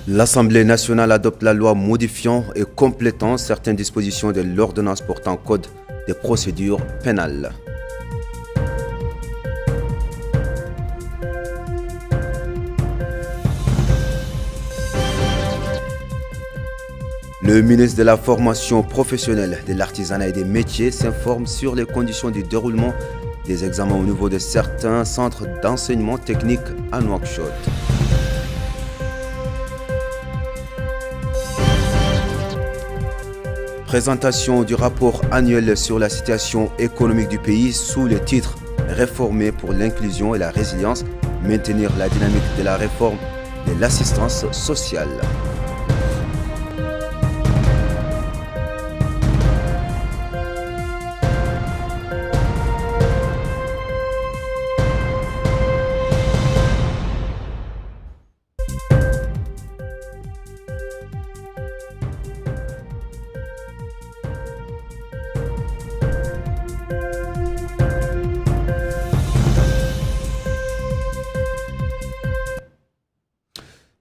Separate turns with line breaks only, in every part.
L'Assemblée nationale adopte la loi modifiant et complétant certaines dispositions de l'ordonnance portant code des procédures pénales. Le ministre de la Formation professionnelle, de l'Artisanat et des Métiers s'informe sur les conditions du déroulement des examens au niveau de certains centres d'enseignement technique à Nouakchott. Présentation du rapport annuel sur la situation économique du pays sous le titre « Réformer pour l'inclusion et la résilience, maintenir la dynamique de la réforme de l'assistance sociale ».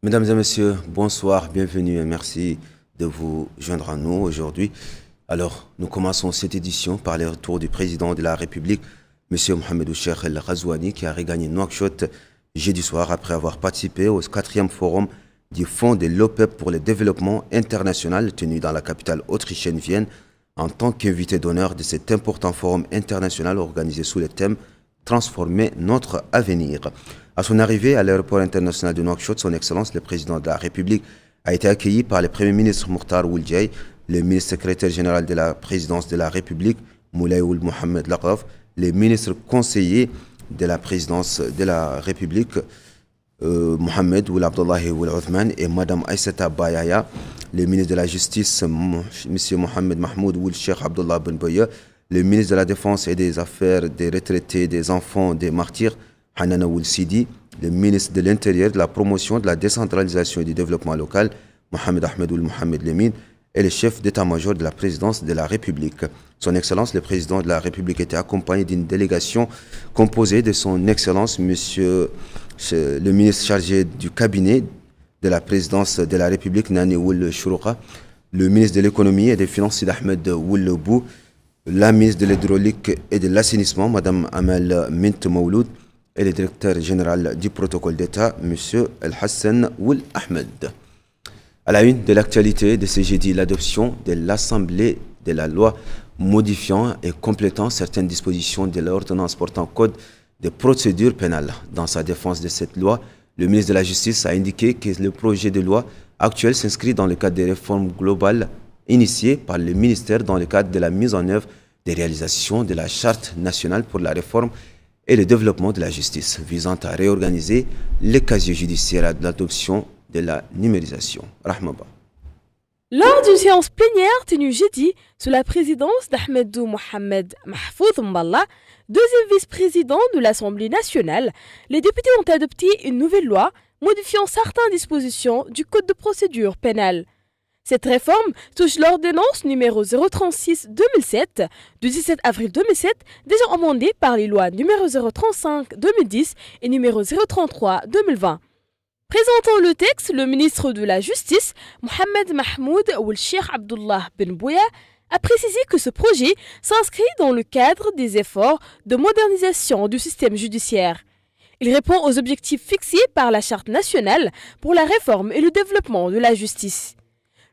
Mesdames et messieurs, bonsoir, bienvenue et merci de vous joindre à nous aujourd'hui. Alors, nous commençons cette édition par le retour du président de la République, M. Mohamed Cheikh El Ghazouani, qui a regagné Nouakchott jeudi soir après avoir participé au 4e forum du Fonds de l'OPEP pour le développement international tenu dans la capitale autrichienne Vienne en tant qu'invité d'honneur de cet important forum international organisé sous le thème « Transformer notre avenir ». À son arrivée à l'aéroport international de Nouakchott, son Excellence, le président de la République, a été accueilli par le Premier ministre Mokhtar Ould Diaye, le ministre secrétaire général de la présidence de la République, Moulay Ould Mohamed Laqaf, les ministres conseillers de la présidence de la République, Mohamed Ould Abdullahi Ould Othman et Madame Aïssata Bayaya, les ministres de la Justice, M. Mohamed Mahmoud Ould Cheikh Abdullah Ben Boya, le ministre de la Défense et des Affaires des retraités, des enfants, des martyrs, Hanana Ould Sidi, le ministre de l'Intérieur, de la promotion, de la décentralisation et du développement local, Mohamed Ahmed Ould Mohamed Lemine, et le chef d'état-major de la présidence de la République. Son Excellence, le président de la République, était accompagné d'une délégation composée de son Excellence, Monsieur le ministre chargé du cabinet de la présidence de la République, Nani Ould Chourouka, le ministre de l'économie et des finances, Sid Ahmed Ould Bou, la ministre de l'hydraulique et de l'assainissement, Madame Amal Mint Mouloud, et le directeur général du protocole d'État, M. El Hassan Ould Ahmed. À la une de l'actualité de ce jeudi, l'adoption de l'Assemblée de la loi modifiant et complétant certaines dispositions de l'ordonnance portant code de procédure pénale. Dans sa défense de cette loi, le ministre de la Justice a indiqué que le projet de loi actuel s'inscrit dans le cadre des réformes globales initiées par le ministère dans le cadre de la mise en œuvre des réalisations de la Charte nationale pour la réforme et le développement de la justice, visant à réorganiser les casiers judiciaires à l'adoption de la numérisation. Rahmaba.
Lors d'une séance plénière tenue jeudi sous la présidence d'Ahmedou Mohamed Mahfouz Mballa, deuxième vice-président de l'Assemblée nationale, les députés ont adopté une nouvelle loi modifiant certaines dispositions du Code de procédure pénale. Cette réforme touche l'ordonnance numéro 036-2007 du 17 avril 2007, déjà amendée par les lois numéro 035-2010 et numéro 033-2020. Présentant le texte, le ministre de la Justice, Mohamed Mahmoud Ould Cheikh Abdullah Ben Boya, a précisé que ce projet s'inscrit dans le cadre des efforts de modernisation du système judiciaire. Il répond aux objectifs fixés par la Charte nationale pour la réforme et le développement de la justice.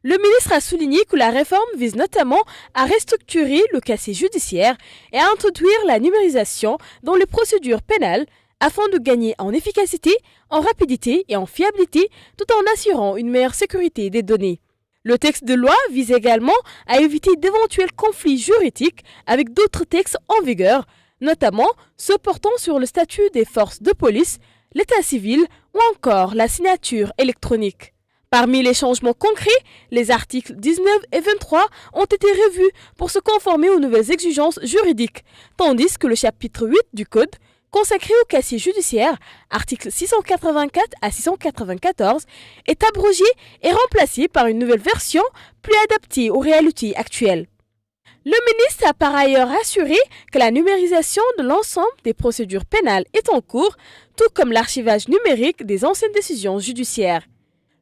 Le ministre a souligné que la réforme vise notamment à restructurer le casier judiciaire et à introduire la numérisation dans les procédures pénales afin de gagner en efficacité, en rapidité et en fiabilité tout en assurant une meilleure sécurité des données. Le texte de loi vise également à éviter d'éventuels conflits juridiques avec d'autres textes en vigueur, notamment ceux portant sur le statut des forces de police, l'état civil ou encore la signature électronique. Parmi les changements concrets, les articles 19 et 23 ont été revus pour se conformer aux nouvelles exigences juridiques, tandis que le chapitre 8 du Code, consacré au casier judiciaire, articles 684 à 694, est abrogé et remplacé par une nouvelle version plus adaptée aux réalités actuelles. Le ministre a par ailleurs assuré que la numérisation de l'ensemble des procédures pénales est en cours, tout comme l'archivage numérique des anciennes décisions judiciaires.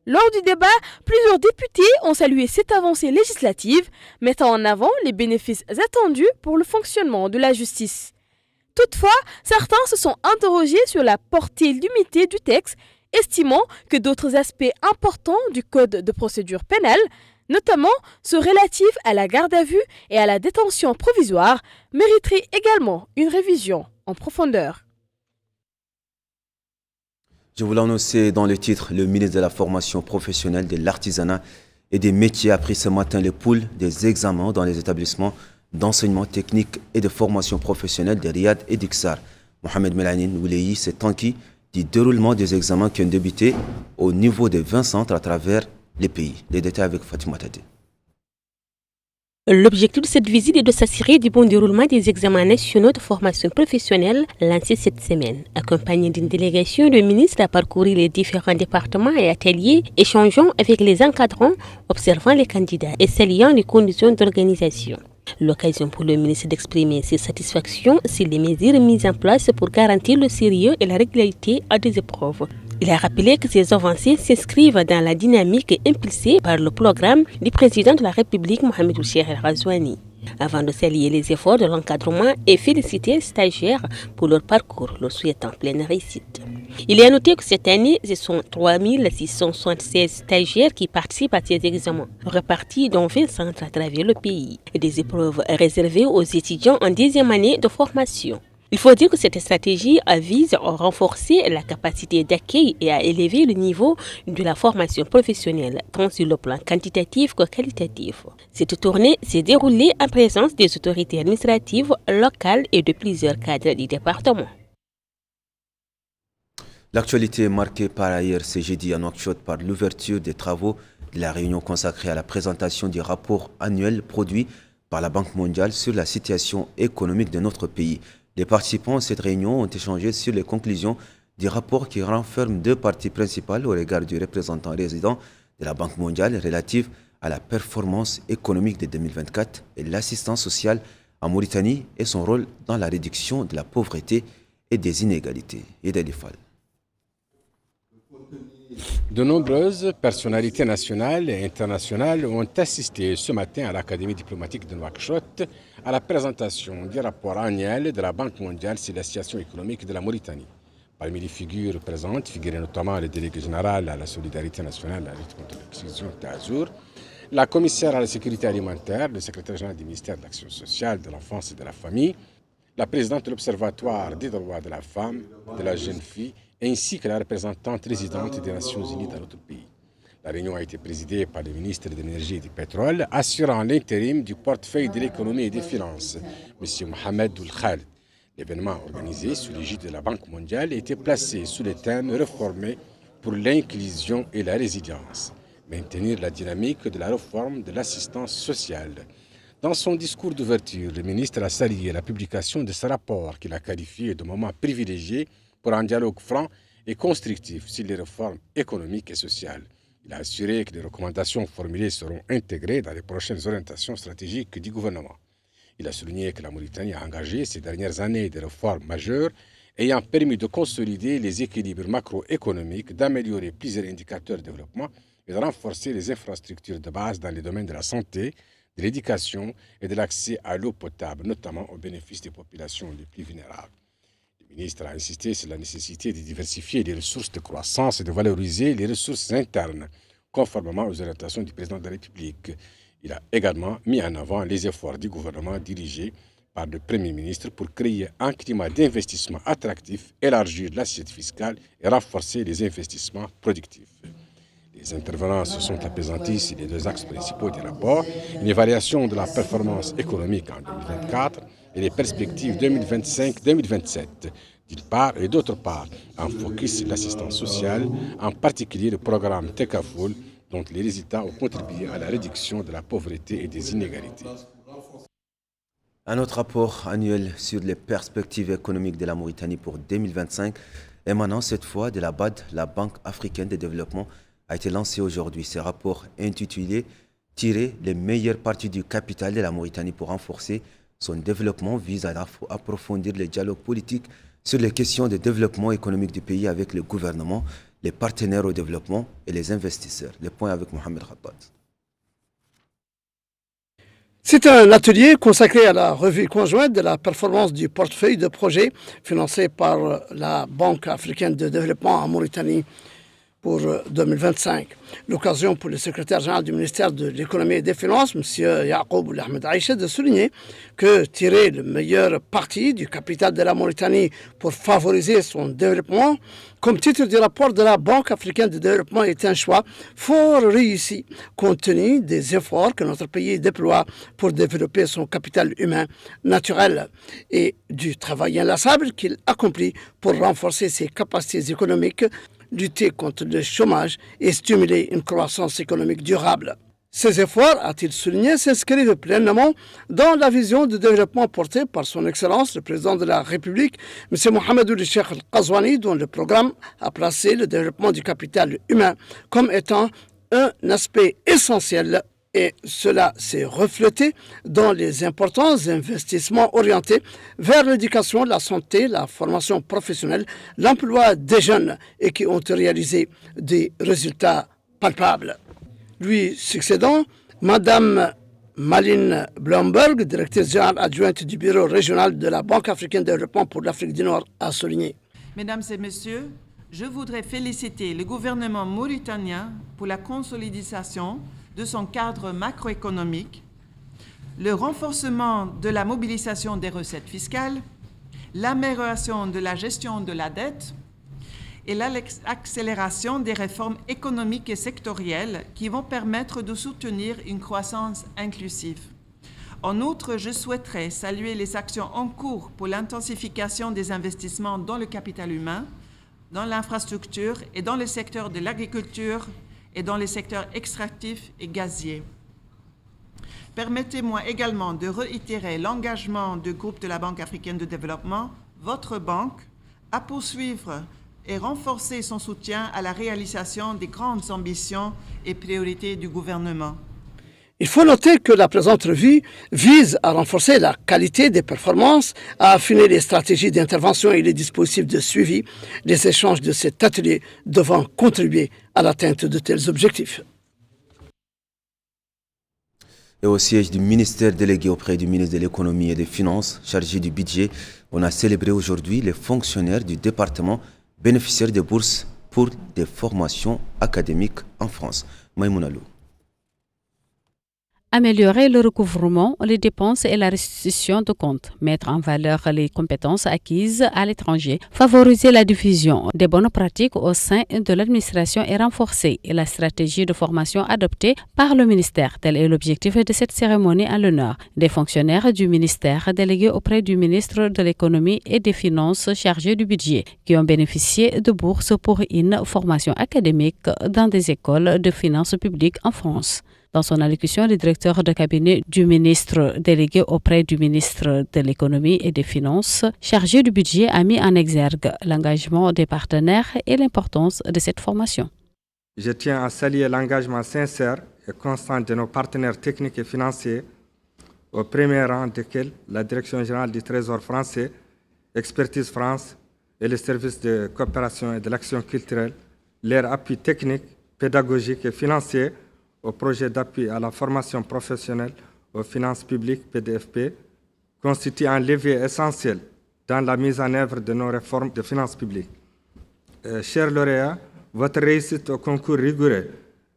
Lors du débat, plusieurs députés ont salué cette avancée législative, mettant en avant les bénéfices attendus pour le fonctionnement de la justice. Toutefois, certains se sont interrogés sur la portée limitée du texte, estimant que d'autres aspects importants du Code de procédure pénale, notamment ceux relatifs à la garde à vue et à la détention provisoire, mériteraient également une révision en profondeur.
Je vous l'annonçais dans le titre, le ministre de la formation professionnelle, de l'artisanat et des métiers a pris ce matin les poules des examens dans les établissements d'enseignement technique et de formation professionnelle de Riyad et d'Iksar. Mohamed Melanin Ouleyi s'est enquis du déroulement des examens qui ont débuté au niveau des 20 centres à travers les pays. Les détails avec Fatima Tade.
L'objectif de cette visite est de s'assurer du bon déroulement des examens nationaux de formation professionnelle lancés cette semaine. Accompagné d'une délégation, le ministre a parcouru les différents départements et ateliers, échangeant avec les encadrants, observant les candidats et saluant les conditions d'organisation. L'occasion pour le ministre d'exprimer ses satisfactions sur les mesures mises en place pour garantir le sérieux et la régularité à des épreuves. Il a rappelé que ces avancées s'inscrivent dans la dynamique impulsée par le programme du président de la République, Mohamed Cheikh El Ghazouani. Avant de saluer les efforts de l'encadrement et féliciter les stagiaires pour leur parcours, leur souhaitant pleine réussite. Il est à noter que cette année, ce sont 3676 stagiaires qui participent à ces examens, répartis dans 20 centres à travers le pays, et des épreuves réservées aux étudiants en 10e année de formation. Il faut dire que cette stratégie vise à renforcer la capacité d'accueil et à élever le niveau de la formation professionnelle, tant sur le plan quantitatif que qualitatif. Cette tournée s'est déroulée en présence des autorités administratives locales et de plusieurs cadres du département.
L'actualité est marquée par ailleurs ce jeudi à Nouakchott par l'ouverture des travaux de la réunion consacrée à la présentation du rapport annuel produit par la Banque mondiale sur la situation économique de notre pays. Les participants à cette réunion ont échangé sur les conclusions du rapport qui renferme deux parties principales au regard du représentant résident de la Banque mondiale relative à la performance économique de 2024 et l'assistance sociale en Mauritanie et son rôle dans la réduction de la pauvreté et des inégalités.
De nombreuses personnalités nationales et internationales ont assisté ce matin à l'Académie diplomatique de Nouakchott à la présentation du rapport annuel de la Banque mondiale sur la situation économique de la Mauritanie. Parmi les figures présentes figuraient notamment le délégué général à la solidarité nationale et à la lutte contre l'exclusion Tazour, la commissaire à la sécurité alimentaire, le secrétaire général du ministère de l'Action sociale, de l'enfance et de la famille, la présidente de l'Observatoire des droits de la femme, de la jeune fille, ainsi que la représentante résidente des Nations Unies dans notre pays. La réunion a été présidée par le ministre de l'Énergie et du Pétrole, assurant l'intérim du portefeuille de l'économie et des finances, M. Mohamed Ould Khaled. L'événement organisé sous l'égide de la Banque mondiale était placé sous le thème « Réformer pour l'inclusion et la résilience », maintenir la dynamique de la réforme de l'assistance sociale. Dans son discours d'ouverture, le ministre a salué la publication de ce rapport qu'il a qualifié de moment privilégié pour un dialogue franc et constructif sur les réformes économiques et sociales. Il a assuré que les recommandations formulées seront intégrées dans les prochaines orientations stratégiques du gouvernement. Il a souligné que la Mauritanie a engagé ces dernières années des réformes majeures ayant permis de consolider les équilibres macroéconomiques, d'améliorer plusieurs indicateurs de développement et de renforcer les infrastructures de base dans les domaines de la santé, de l'éducation et de l'accès à l'eau potable, notamment au bénéfice des populations les plus vulnérables. Le ministre a insisté sur la nécessité de diversifier les ressources de croissance et de valoriser les ressources internes, conformément aux orientations du président de la République. Il a également mis en avant les efforts du gouvernement dirigé par le Premier ministre pour créer un climat d'investissement attractif, élargir l'assiette fiscale et renforcer les investissements productifs. Les intervenants se sont apaisantis sur les deux axes principaux du rapport, une évaluation de la performance économique en 2024 et les perspectives 2025-2027, d'une part, et d'autre part, un focus sur l'assistance sociale, en particulier le programme Tekafoul, dont les résultats ont contribué à la réduction de la pauvreté et des inégalités.
Un autre rapport annuel sur les perspectives économiques de la Mauritanie pour 2025, émanant cette fois de la BAD, la Banque africaine de développement, a été lancé aujourd'hui. Ce rapport intitulé « Tirer les meilleures parties du capital de la Mauritanie pour renforcer son développement » vise à approfondir le dialogue politique sur les questions de développement économique du pays avec le gouvernement, les partenaires au développement et les investisseurs. Les points avec Mohamed Khattat.
C'est un atelier consacré à la revue conjointe de la performance du portefeuille de projets financé par la Banque africaine de développement en Mauritanie pour 2025. L'occasion pour le secrétaire général du ministère de l'économie et des finances, M. Yacoub Ahmed Aïcha, de souligner que tirer le meilleur parti du capital de la Mauritanie pour favoriser son développement, comme titre du rapport de la Banque africaine de développement, est un choix fort réussi, compte tenu des efforts que notre pays déploie pour développer son capital humain naturel et du travail inlassable qu'il accomplit pour renforcer ses capacités économiques, lutter contre le chômage et stimuler une croissance économique durable. Ces efforts, a-t-il souligné, s'inscrivent pleinement dans la vision de développement portée par son Excellence, le Président de la République, M. Mohamed Ould Cheikh Al-Qazouani, dont le programme a placé le développement du capital humain comme étant un aspect essentiel. Et cela s'est reflété dans les importants investissements orientés vers l'éducation, la santé, la formation professionnelle, l'emploi des jeunes et qui ont réalisé des résultats palpables. Lui succédant, Madame Malin Blomberg, directrice générale adjointe du bureau régional de la Banque africaine de développement pour l'Afrique du Nord, a souligné.
Mesdames et messieurs, je voudrais féliciter le gouvernement mauritanien pour la consolidation de son cadre macroéconomique, le renforcement de la mobilisation des recettes fiscales, l'amélioration de la gestion de la dette et l'accélération des réformes économiques et sectorielles qui vont permettre de soutenir une croissance inclusive. En outre, je souhaiterais saluer les actions en cours pour l'intensification des investissements dans le capital humain, dans l'infrastructure et dans le secteur de l'agriculture et dans les secteurs extractifs et gaziers. Permettez-moi également de réitérer l'engagement du groupe de la Banque africaine de développement, votre banque, à poursuivre et renforcer son soutien à la réalisation des grandes ambitions et priorités du gouvernement.
Il faut noter que la présente revue vise à renforcer la qualité des performances, à affiner les stratégies d'intervention et les dispositifs de suivi. Les échanges de cet atelier devant contribuer à l'atteinte de tels objectifs.
Et au siège du ministère délégué auprès du ministre de l'économie et des finances, chargé du budget, on a célébré aujourd'hui les fonctionnaires du département bénéficiaires de bourses pour des formations académiques en France. Maïmouna Lou.
Améliorer le recouvrement, les dépenses et la restitution de comptes, mettre en valeur les compétences acquises à l'étranger, favoriser la diffusion des bonnes pratiques au sein de l'administration et renforcer la stratégie de formation adoptée par le ministère. Tel est l'objectif de cette cérémonie en l'honneur des fonctionnaires du ministère délégués auprès du ministre de l'économie et des finances chargé du budget qui ont bénéficié de bourses pour une formation académique dans des écoles de finances publiques en France. Dans son allocution, le directeur de cabinet du ministre délégué auprès du ministre de l'économie et des finances chargé du budget a mis en exergue l'engagement des partenaires et l'importance de cette formation.
Je tiens à saluer l'engagement sincère et constant de nos partenaires techniques et financiers, au premier rang desquels la Direction générale du Trésor français, Expertise France et les services de coopération et de l'action culturelle, leur appui technique, pédagogique et financier au projet d'appui à la formation professionnelle aux finances publiques PDFP, constitue un levier essentiel dans la mise en œuvre de nos réformes de finances publiques. Chers lauréats, votre réussite au concours rigoureux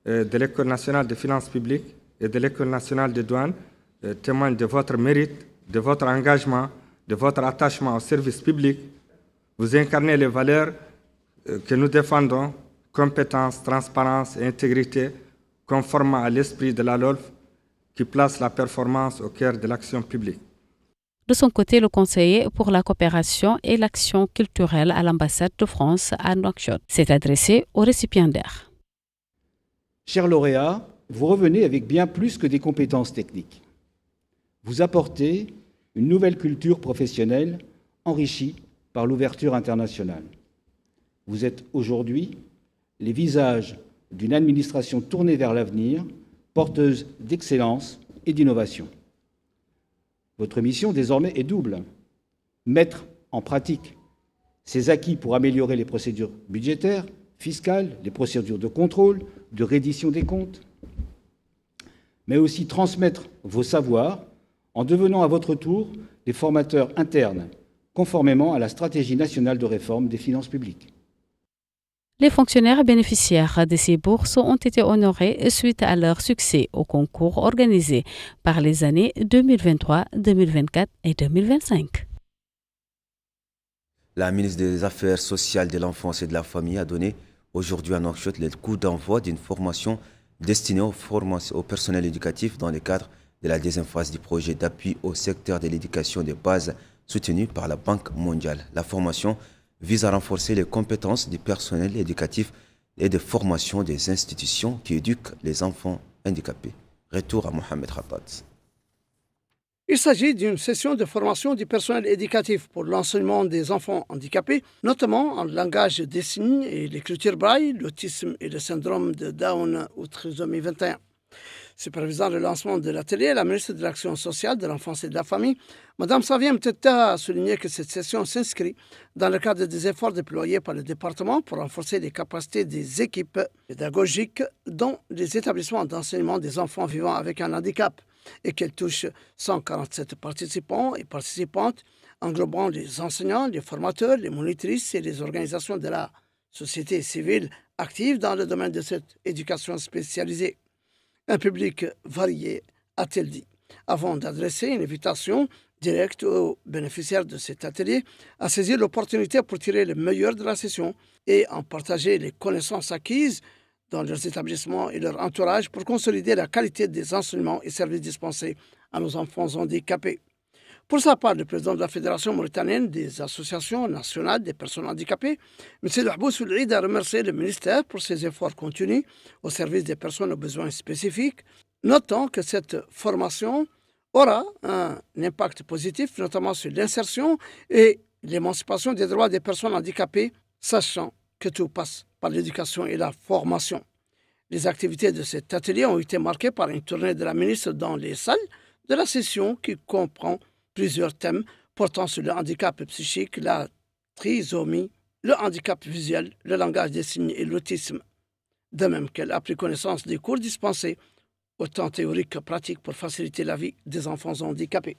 de l'École nationale des finances publiques et de l'École nationale des douanes témoigne de votre mérite, de votre engagement, de votre attachement au service public. Vous incarnez les valeurs que nous défendons, compétence, transparence et intégrité, conformément à l'esprit de la LOLF qui place la performance au cœur de l'action publique.
De son côté, le conseiller pour la coopération et l'action culturelle à l'ambassade de France à Nouakchott s'est adressé aux récipiendaires.
Chers lauréats, vous revenez avec bien plus que des compétences techniques. Vous apportez une nouvelle culture professionnelle enrichie par l'ouverture internationale. Vous êtes aujourd'hui les visages d'une administration tournée vers l'avenir, porteuse d'excellence et d'innovation. Votre mission désormais est double. Mettre en pratique Ces acquis pour améliorer les procédures budgétaires, fiscales, les procédures de contrôle, de reddition des comptes, mais aussi transmettre vos savoirs en devenant à votre tour des formateurs internes, conformément à la stratégie nationale de réforme des finances publiques.
Les fonctionnaires bénéficiaires de ces bourses ont été honorés suite à leur succès au concours organisé par les années 2023, 2024 et 2025.
La ministre des Affaires sociales, de l'Enfance et de la Famille a donné aujourd'hui à Nouakchott le coup d'envoi d'une formation destinée au personnel éducatif dans le cadre de la deuxième phase du projet d'appui au secteur de l'éducation de base soutenu par la Banque mondiale. La formation vise à renforcer les compétences du personnel éducatif et de formation des institutions qui éduquent les enfants handicapés. Retour à Mohamed Rabat.
Il s'agit d'une session de formation du personnel éducatif pour l'enseignement des enfants handicapés, notamment en langage des signes et l'écriture braille, l'autisme et le syndrome de Down ou trisomie 21. Supervisant le lancement de l'atelier, la ministre de l'Action sociale, de l'Enfance et de la Famille, Mme Savia Mteta, a souligné que cette session s'inscrit dans le cadre des efforts déployés par le département pour renforcer les capacités des équipes pédagogiques dans les établissements d'enseignement des enfants vivant avec un handicap et qu'elle touche 147 participants et participantes, englobant les enseignants, les formateurs, les monitrices et les organisations de la société civile actives dans le domaine de cette éducation spécialisée. Un public varié, a-t-elle dit, avant d'adresser une invitation directe aux bénéficiaires de cet atelier à saisir l'opportunité pour tirer le meilleur de la session et en partager les connaissances acquises dans leurs établissements et leur entourage pour consolider la qualité des enseignements et services dispensés à nos enfants handicapés. Pour sa part, le président de la Fédération mauritanienne des associations nationales des personnes handicapées, M. Lahbous Oul'Eid, a remercié le ministère pour ses efforts continus au service des personnes aux besoins spécifiques, notant que cette formation aura un impact positif, notamment sur l'insertion et l'émancipation des droits des personnes handicapées, sachant que tout passe par l'éducation et la formation. Les activités de cet atelier ont été marquées par une tournée de la ministre dans les salles de la session qui comprend plusieurs thèmes portant sur le handicap psychique, la trisomie, le handicap visuel, le langage des signes et l'autisme. De même qu'elle a pris connaissance des cours dispensés, autant théoriques que pratiques, pour faciliter la vie des enfants handicapés.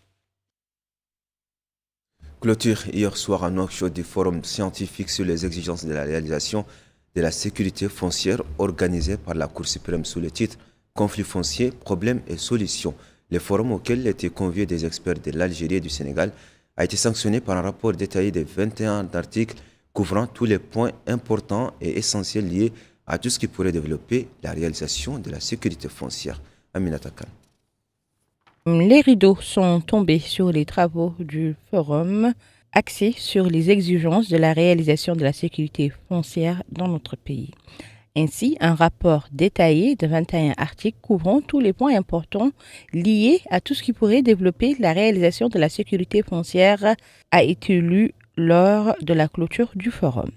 Clôture hier soir à Nouakchott du forum scientifique sur les exigences de la réalisation de la sécurité foncière organisé par la Cour suprême sous le titre « Conflits fonciers, problèmes et solutions ». Le forum auquel étaient conviés des experts de l'Algérie et du Sénégal a été sanctionné par un rapport détaillé de 21 articles couvrant tous les points importants et essentiels liés à tout ce qui pourrait développer la réalisation de la sécurité foncière. Aminata Khan.
Les rideaux sont tombés sur les travaux du forum axés sur les exigences de la réalisation de la sécurité foncière dans notre pays. Ainsi, un rapport détaillé de 21 articles couvrant tous les points importants liés à tout ce qui pourrait développer la réalisation de la sécurité foncière a été lu lors de la clôture du forum.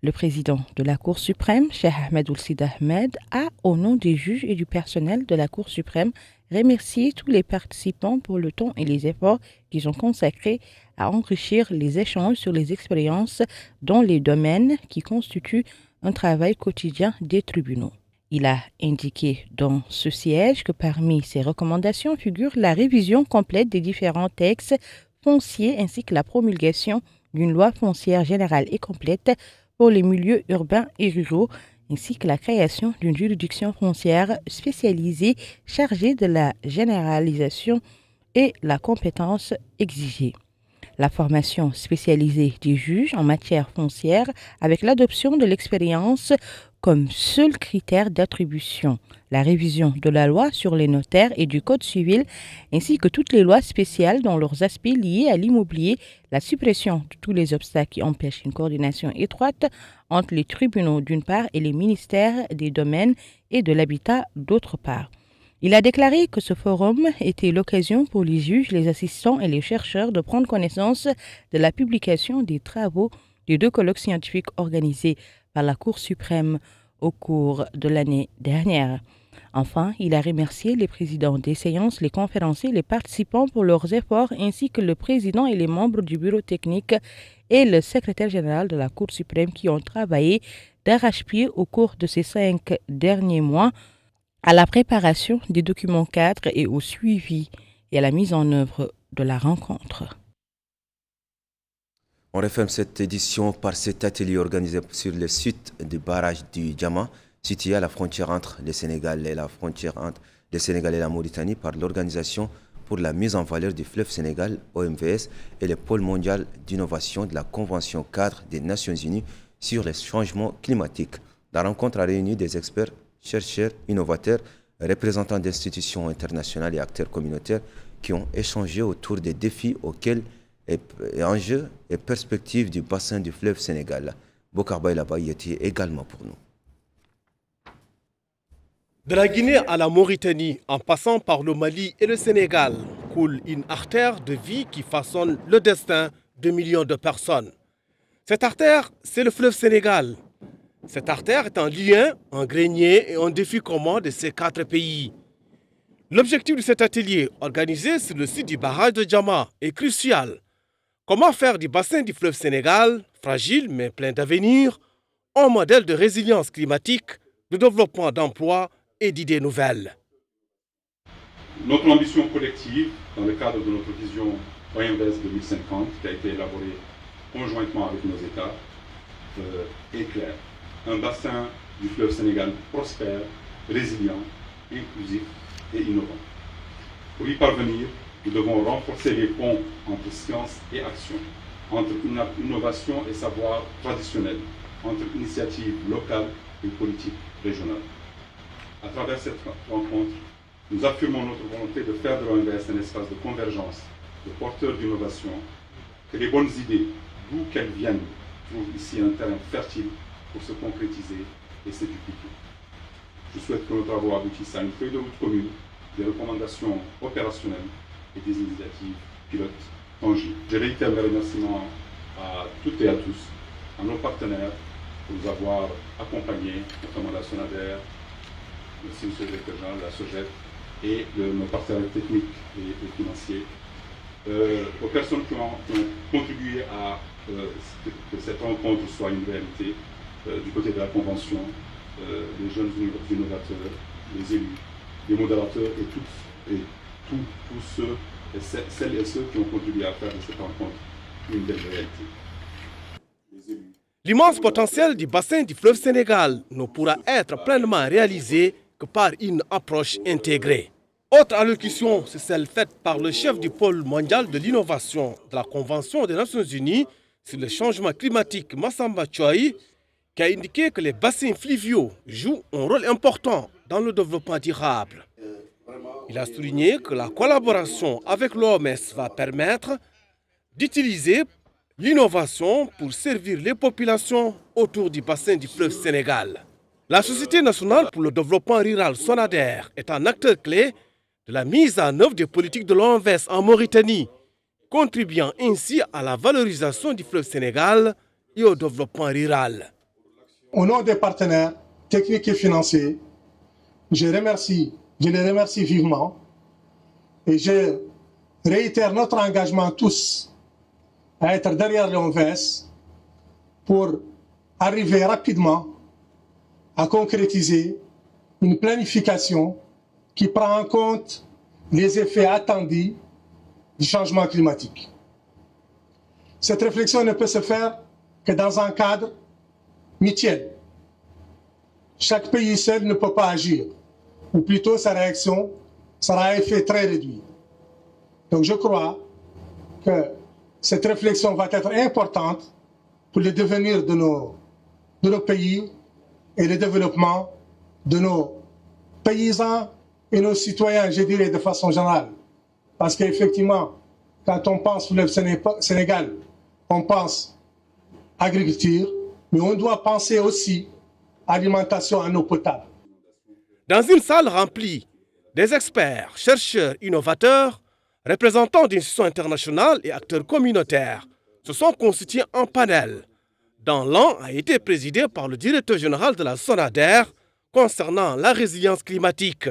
Le président de la Cour suprême, Cheikh Ahmed Ould Ahmed, a, au nom des juges et du personnel de la Cour suprême, remercié tous les participants pour le temps et les efforts qu'ils ont consacrés à enrichir les échanges sur les expériences dans les domaines qui constituent un travail quotidien des tribunaux. Il a indiqué dans ce siège que parmi ses recommandations figure la révision complète des différents textes fonciers ainsi que la promulgation d'une loi foncière générale et complète pour les milieux urbains et ruraux, ainsi que la création d'une juridiction foncière spécialisée chargée de la généralisation et la compétence exigée. La formation spécialisée des juges en matière foncière avec l'adoption de l'expérience comme seul critère d'attribution, la révision de la loi sur les notaires et du Code civil, ainsi que toutes les lois spéciales dans leurs aspects liés à l'immobilier, la suppression de tous les obstacles qui empêchent une coordination étroite entre les tribunaux d'une part et les ministères des domaines et de l'habitat d'autre part. Il a déclaré que ce forum était l'occasion pour les juges, les assistants et les chercheurs de prendre connaissance de la publication des travaux des 2 colloques scientifiques organisés par la Cour suprême au cours de l'année dernière. Enfin, il a remercié les présidents des séances, les conférenciers, les participants pour leurs efforts, ainsi que le président et les membres du bureau technique et le secrétaire général de la Cour suprême qui ont travaillé d'arrache-pied au cours de ces 5 derniers mois à la préparation des documents cadres et au suivi et à la mise en œuvre de la rencontre.
On referme cette édition par cet atelier organisé sur le site du barrage du Djama, situé à la frontière entre le Sénégal et la Mauritanie, par l'Organisation pour la mise en valeur du fleuve Sénégal, OMVS, et le pôle mondial d'innovation de la Convention cadre des Nations Unies sur les changements climatiques. La rencontre a réuni des experts, chercheurs, innovateurs, représentants d'institutions internationales et acteurs communautaires qui ont échangé autour des défis auxquels et enjeux et perspectives du bassin du fleuve Sénégal. Bokar Baylaba y était également pour nous.
De la Guinée à la Mauritanie, en passant par le Mali et le Sénégal, coule une artère de vie qui façonne le destin de millions de personnes. Cette artère, c'est le fleuve Sénégal. Cette artère est un lien, un grenier et un défi commun de ces 4 pays. L'objectif de cet atelier, organisé sur le site du barrage de Djama, est crucial. Comment faire du bassin du fleuve Sénégal, fragile mais plein d'avenir, un modèle de résilience climatique, de développement d'emplois et d'idées nouvelles.
Notre ambition collective, dans le cadre de notre vision OMVS 2050, qui a été élaborée conjointement avec nos États, est claire. Un bassin du fleuve Sénégal prospère, résilient, inclusif et innovant. Pour y parvenir, nous devons renforcer les ponts entre science et action, entre innovation et savoir traditionnel, entre initiatives locales et politiques régionales. À travers cette rencontre, nous affirmons notre volonté de faire de l'OMVS un espace de convergence, de porteurs d'innovation, que les bonnes idées, d'où qu'elles viennent, trouvent ici un terrain fertile pour se concrétiser et se dupliquer. Je souhaite que nos travaux aboutissent à une feuille de route commune, des recommandations opérationnelles et des initiatives pilotes tangibles. Je réitère mes remerciements à toutes et à tous, à nos partenaires, pour nous avoir accompagnés, notamment la SONADER, aussi M. le directeur général de la SOGEP et de nos partenaires techniques et financiers, aux personnes qui ont contribué à que cette rencontre soit une réalité du côté de la Convention, les jeunes innovateurs, les élus, les modérateurs et tous ceux et celles et ceux qui ont contribué à faire de cette rencontre une belle réalité.
L'immense potentiel du bassin du fleuve Sénégal ne pourra être pleinement réalisé que par une approche intégrée. Autre allocution, c'est celle faite par le chef du pôle mondial de l'innovation de la Convention des Nations Unies sur le changement climatique, Massamba Chouaï, qui a indiqué que les bassins fluviaux jouent un rôle important dans le développement durable. Il a souligné que la collaboration avec l'OMS va permettre d'utiliser l'innovation pour servir les populations autour du bassin du fleuve Sénégal. La Société nationale pour le développement rural SONADER est un acteur clé de la mise en œuvre des politiques de l'OMVS en Mauritanie, contribuant ainsi à la valorisation du fleuve Sénégal et au développement rural.
Au nom des partenaires techniques et financiers, je les remercie vivement et je réitère notre engagement tous à être derrière l'OMVS pour arriver rapidement à concrétiser une planification qui prend en compte les effets attendus du changement climatique. Cette réflexion ne peut se faire que dans un cadre mutuel. Chaque pays seul ne peut pas agir, ou plutôt sa réaction sera à effet très réduit. Donc je crois que cette réflexion va être importante pour le devenir de nos pays et le développement de nos paysans et nos citoyens, je dirais de façon générale. Parce qu'effectivement, quand on pense fleuve Sénégal, on pense agriculture, mais on doit penser aussi alimentation en eau potable.
Dans une salle remplie, des experts, chercheurs, innovateurs, représentants d'institutions internationales et acteurs communautaires se sont constitués en panel, dont l'un a été présidé par le directeur général de la SONADER, concernant la résilience climatique.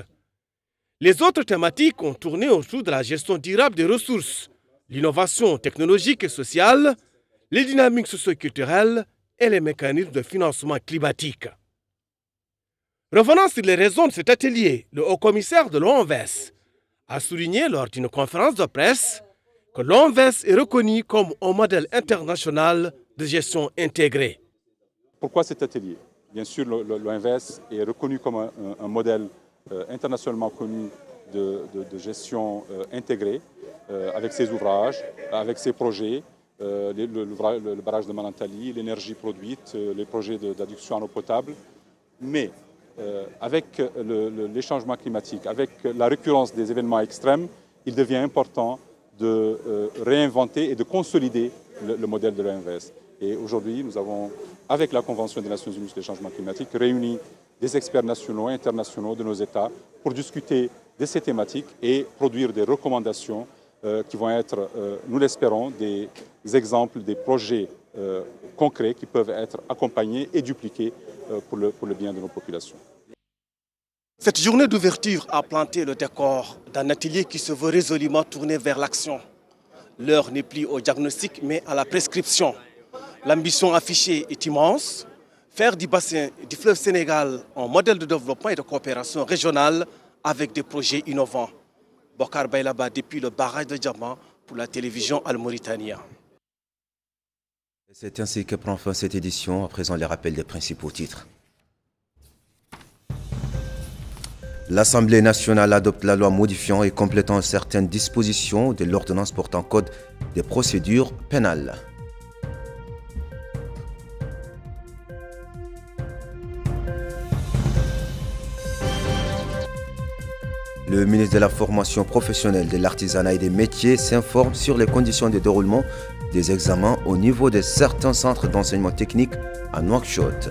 Les autres thématiques ont tourné autour de la gestion durable des ressources, l'innovation technologique et sociale, les dynamiques socio-culturelles et les mécanismes de financement climatique. Revenant sur les raisons de cet atelier, le haut-commissaire de l'OMVS a souligné lors d'une conférence de presse que l'OMVS est reconnu comme un modèle international de gestion intégrée.
Pourquoi cet atelier? Bien sûr, l'OMVS est reconnu comme un modèle internationalement connu de gestion intégrée, avec ses ouvrages, avec ses projets, le barrage de Manantali, l'énergie produite, les projets d'adduction en eau potable. Mais avec les changements climatiques, avec la récurrence des événements extrêmes, il devient important de réinventer et de consolider le modèle de l'OMVS. Et aujourd'hui, nous avons, avec la Convention des Nations Unies sur les changements climatiques, réuni des experts nationaux et internationaux de nos États pour discuter de ces thématiques et produire des recommandations qui vont être, nous l'espérons, des exemples, des projets concrets qui peuvent être accompagnés et dupliqués pour le bien de nos populations.
Cette journée d'ouverture a planté le décor d'un atelier qui se veut résolument tourné vers l'action. L'heure n'est plus au diagnostic mais à la prescription. L'ambition affichée est immense, faire du bassin du fleuve Sénégal un modèle de développement et de coopération régionale avec des projets innovants. Bokar Baylaba depuis le barrage de Diamant pour la télévision Al-Mauritania.
C'est ainsi que prend fin cette édition. À présent, les rappels des principaux titres. L'Assemblée nationale adopte la loi modifiant et complétant certaines dispositions de l'ordonnance portant code des procédures pénales. Le ministre de la Formation professionnelle, de l'Artisanat et des Métiers s'informe sur les conditions de déroulement des examens au niveau de certains centres d'enseignement technique à Nouakchott.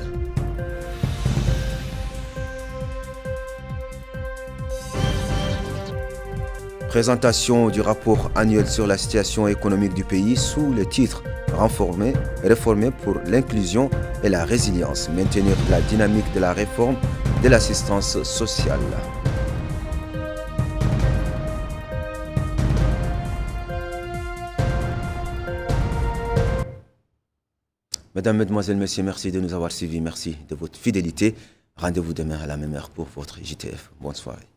Présentation du rapport annuel sur la situation économique du pays sous le titre Réformer pour l'inclusion et la résilience, maintenir la dynamique de la réforme de l'assistance sociale. Mesdames, Mesdemoiselles, Messieurs, merci de nous avoir suivis, merci de votre fidélité. Rendez-vous demain à la même heure pour votre JTF. Bonne soirée.